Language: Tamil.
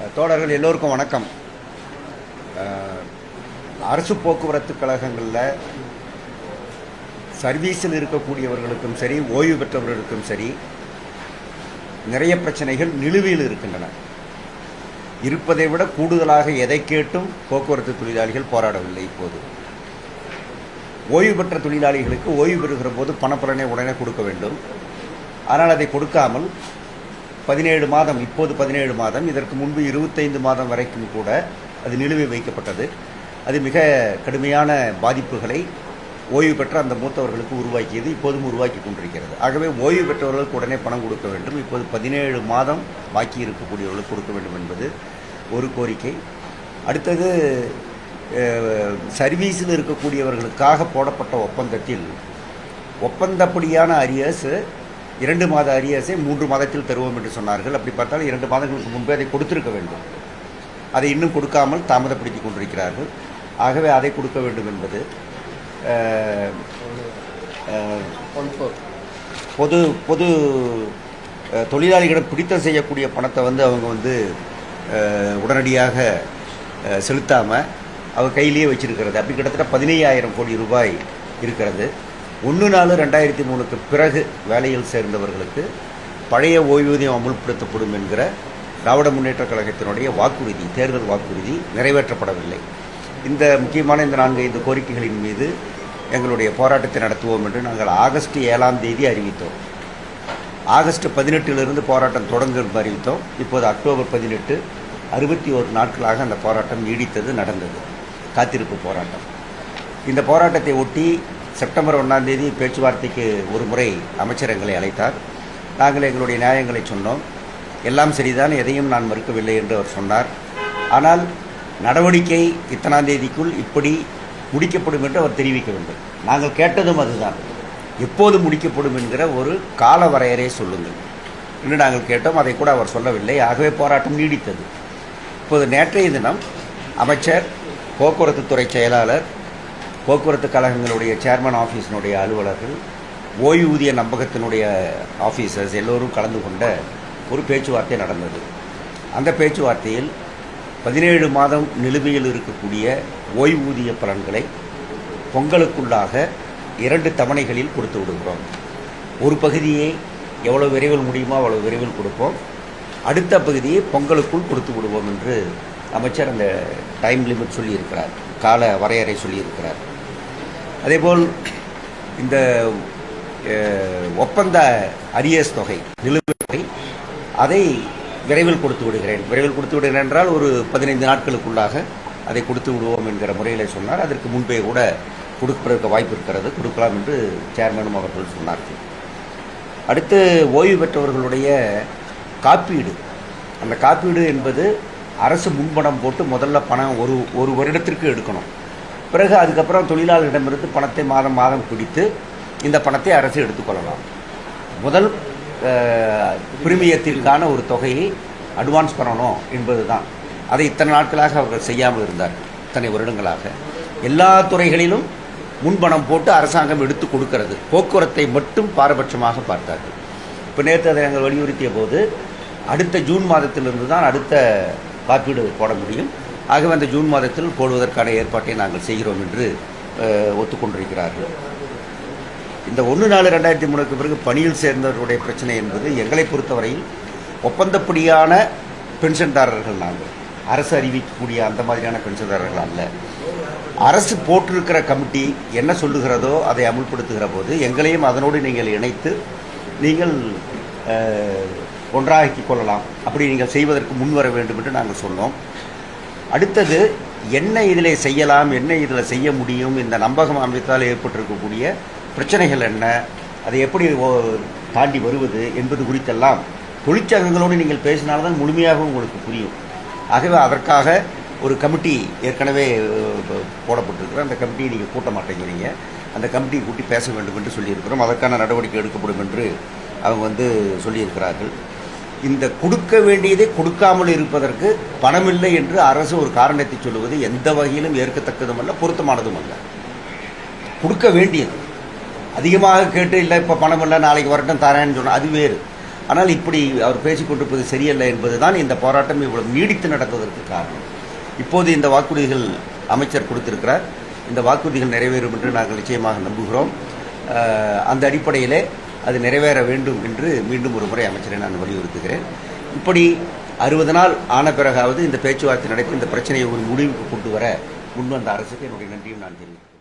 தோழர்கள் எல்லோருக்கும் வணக்கம். அரசு போக்குவரத்து கழகங்களில் சர்வீஸில் இருக்கக்கூடியவர்களுக்கும் சரி, ஓய்வு பெற்றவர்களுக்கும் சரி, நிறைய பிரச்சனைகள் நிலுவையில் இருக்கின்றன. இருப்பதை விட கூடுதலாக எதை கேட்டும் போக்குவரத்து தொழிலாளிகள் போராடவில்லை. இப்போது ஓய்வு பெற்ற தொழிலாளிகளுக்கு ஓய்வு பெறுகிற போது பணப்பலனை உடனே கொடுக்க வேண்டும். ஆனால் அதை கொடுக்காமல் 17 மாதம், இப்போது 17 மாதம், இதற்கு முன்பு 25 மாதம் வரைக்கும் கூட அது நிலுவை வைக்கப்பட்டது. அது மிக கடுமையான பாதிப்புகளை ஓய்வு பெற்ற அந்த மூத்தவர்களுக்கு உருவாக்கியது, இப்போதும் உருவாக்கி கொண்டிருக்கிறது. ஆகவே ஓய்வு பெற்றவர்களுக்கு உடனே பணம் கொடுக்க வேண்டும். இப்போது 17 மாதம் பாக்கி இருக்கக்கூடியவர்களுக்கு கொடுக்க வேண்டும் என்பது ஒரு கோரிக்கை. அடுத்தது, சர்வீஸில் இருக்கக்கூடியவர்களுக்காக போடப்பட்ட ஒப்பந்தத்தில் ஒப்பந்தப்படியான அரியர்ஸ் 2 மாத அரியர்ஸை 3 மாதத்தில் தருவோம் என்று சொன்னார்கள். அப்படி பார்த்தால் 2 மாதங்களுக்கு முன்பே அதை கொடுத்திருக்க வேண்டும். அதை இன்னும் கொடுக்காமல் தாமதப்படுத்தி கொண்டிருக்கிறார்கள். ஆகவே அதை கொடுக்க வேண்டும் என்பது. பொது தொழிலாளிகளிடம் பிடித்தம் செய்யக்கூடிய பணத்தை அவங்க உடனடியாக செலுத்தாமல் அவங்க கையிலேயே வச்சிருக்கிறது. அப்படி கிட்டத்தட்ட 15,000 கோடி ரூபாய் இருக்கிறது. 1/4/2003 பிறகு வேலையில் சேர்ந்தவர்களுக்கு பழைய ஓய்வூதியம் அமுல்படுத்தப்படும் என்கிற திராவிட முன்னேற்ற கழகத்தினுடைய வாக்குறுதி, தேர்தல் வாக்குறுதி நிறைவேற்றப்படவில்லை. இந்த முக்கியமான இந்த 4-5 கோரிக்கைகளின் மீது எங்களுடைய போராட்டத்தை நடத்துவோம் என்று நாங்கள் ஆகஸ்ட் 7ஆம் தேதி அறிவித்தோம். ஆகஸ்ட் 18 போராட்டம் தொடங்கும் அறிவித்தோம். இப்போது அக்டோபர் 18, 61 நாட்களாக அந்த போராட்டம் நீடித்தது, நடந்தது, காத்திருப்பு போராட்டம். இந்த போராட்டத்தை ஒட்டி செப்டம்பர் 1ஆம் தேதி பேச்சுவார்த்தைக்கு ஒரு முறை அமைச்சர் எங்களை அழைத்தார். நாங்கள் எங்களுடைய நியாயங்களை சொன்னோம். எல்லாம் சரிதான், எதையும் நான் மறுக்கவில்லை என்று அவர் சொன்னார். ஆனால் நடவடிக்கை இத்தனாம் தேதிக்குள் இப்படி முடிக்கப்படும் என்று அவர் தெரிவிக்க வேண்டும். நாங்கள் கேட்டதும் அதுதான், எப்போது முடிக்கப்படும் என்கிற ஒரு கால வரையறை சொல்லுங்கள் என்று நாங்கள் கேட்டோம். அதை கூட அவர் சொல்லவில்லை. ஆகவே போராட்டம் நீடித்தது. இப்போது நேற்றைய தினம் அமைச்சர், போக்குவரத்து துறை செயலாளர், போக்குவரத்து கழகங்களுடைய சேர்மன் ஆஃபீஸினுடைய அலுவலர்கள், ஓய்வூதிய நம்பகத்தினுடைய ஆஃபீஸர்ஸ் எல்லோரும் கலந்து கொண்ட ஒரு பேச்சுவார்த்தை நடந்தது. அந்த பேச்சுவார்த்தையில் 17 மாதம் நிலுவையில் இருக்கக்கூடிய ஓய்வூதிய பலன்களை பொங்கலுக்குள்ளாக 2 தவணைகளில் கொடுத்து விடுகிறோம். ஒரு பகுதியை எவ்வளவு விரைவில் முடியுமோ அவ்வளவு விரைவில் கொடுப்போம். அடுத்த பகுதியை பொங்கலுக்குள் கொடுத்து விடுவோம் என்று அமைச்சர் அந்த டைம் லிமிட் சொல்லியிருக்கிறார், கால வரையறை சொல்லியிருக்கிறார். அதேபோல் இந்த ஒப்பந்த அரியர்ஸ் தொகை, நிலுவைத் தொகை, அதை விரைவில் கொடுத்து விடுகிறேன் என்றால் ஒரு 15 நாட்களுக்குள்ளாக அதை கொடுத்து விடுவோம் என்கிற முறையில் சொன்னார். அதற்கு முன்பே கூட கொடுப்பதற்கு வாய்ப்பு இருக்கிறது, கொடுக்கலாம் என்று சேர்மனும் அவர்கள் சொன்னார்கள். அடுத்து, ஓய்வு பெற்றவர்களுடைய காப்பீடு. அந்த காப்பீடு என்பது அரசு முன்பணம் போட்டு முதல்ல பணம் ஒரு வருடத்திற்கு எடுக்கணும். பிறகு அதுக்கப்புறம் தொழிலாளர்களிடமிருந்து பணத்தை மாதம் பிடித்து இந்த பணத்தை அரசு எடுத்துக்கொள்ளலாம். முதல் பிரிமியத்திற்கான ஒரு தொகையை அட்வான்ஸ் பண்ணணும் என்பது தான். அதை இத்தனை நாட்களாக அவர்கள் செய்யாமல் இருந்தார்கள். இத்தனை வருடங்களாக எல்லா துறைகளிலும் முன்பணம் போட்டு அரசாங்கம் எடுத்து கொடுக்கிறது. போக்குவரத்தை மட்டும் பாரபட்சமாக பார்த்தார்கள். இப்போ நேற்று அதை நாங்கள் வலியுறுத்திய போது அடுத்த ஜூன் மாதத்திலிருந்து தான் அடுத்த காப்பீடு போட முடியும். ஆகவே அந்த ஜூன் மாதத்தில் போடுவதற்கான ஏற்பாட்டை நாங்கள் செய்கிறோம் என்று ஒத்துக்கொண்டிருக்கிறார்கள். இந்த 1/4/2003 பிறகு பணியில் சேர்ந்தவர்களுடைய பிரச்சனை என்பது எங்களை பொறுத்தவரையில் ஒப்பந்தப்படியான பென்ஷன்தாரர்கள் நாங்கள், அரசு அறிவிக்கக்கூடிய அந்த மாதிரியான பென்ஷன்தாரர்கள் அல்ல. அரசு போட்டிருக்கிற கமிட்டி என்ன சொல்லுகிறதோ அதை அமுல்படுத்துகிற போது எங்களையும் அதனோடு நீங்கள் இணைத்து நீங்கள் ஒன்றாக்கிக் கொள்ளலாம். அப்படி நீங்கள் செய்வதற்கு முன்வர வேண்டும் என்று நாங்கள் சொன்னோம். அடுத்தது, என்ன இதில் செய்யலாம், என்ன இதில் செய்ய முடியும், இந்த நம்பகம் அமைத்தால் ஏற்பட்டிருக்கக்கூடிய பிரச்சனைகள் என்ன, அதை எப்படி தாண்டி வருவது என்பது குறித்தெல்லாம் தொழிற்சங்கங்களோடு நீங்கள் பேசினால்தான் முழுமையாக உங்களுக்கு புரியும். ஆகவே அதற்காக ஒரு கமிட்டி ஏற்கனவே போடப்பட்டிருக்கிற அந்த கமிட்டியை நீங்கள் கூட்ட மாட்டேங்கிறீங்க. அந்த கமிட்டியை கூட்டி பேச வேண்டும் என்று சொல்லியிருக்கிறோம். அதற்கான நடவடிக்கை எடுக்கப்படும் என்று அவங்க சொல்லியிருக்கிறார்கள். இந்த கொடுக்க வேண்டியதை கொடுக்காமல் இருப்பதற்கு பணமில்லை என்று அரசு ஒரு காரணத்தை சொல்லுவது எந்த வகையிலும் ஏற்கத்தக்கதும் அல்ல, பொருத்தமானதும் அல்ல. கொடுக்க வேண்டியது அதிகமாக கேட்டு, இல்லை இப்போ பணம் இல்லை நாளைக்கு வரட்டும் தரேன்னு சொன்னால் அது வேறு. ஆனால் இப்படி அவர் பேசிக் கொண்டிருப்பது சரியல்ல என்பதுதான் இந்த போராட்டம் இவ்வளவு நீடித்து நடப்பதற்கு காரணம். இப்போது இந்த வாக்குறுதிகள் அமைச்சர் கொடுத்திருக்கிறார். இந்த வாக்குறுதிகள் நிறைவேறும் என்று நாங்கள் நிச்சயமாக நம்புகிறோம். அந்த அடிப்படையிலே அது நிறைவேற வேண்டும் என்று மீண்டும் ஒரு முறை அமைச்சரை நான் வலியுறுத்துகிறேன். இப்படி 60 நாள் ஆன பிறகாவது இந்த பேச்சுவார்த்தை நடத்தி இந்த பிரச்சனையை ஒரு முடிவுக்கு கொண்டு வர முன்வந்த அரசுக்கு என்னுடைய நன்றியும் நான் தெரிவிக்கிறேன்.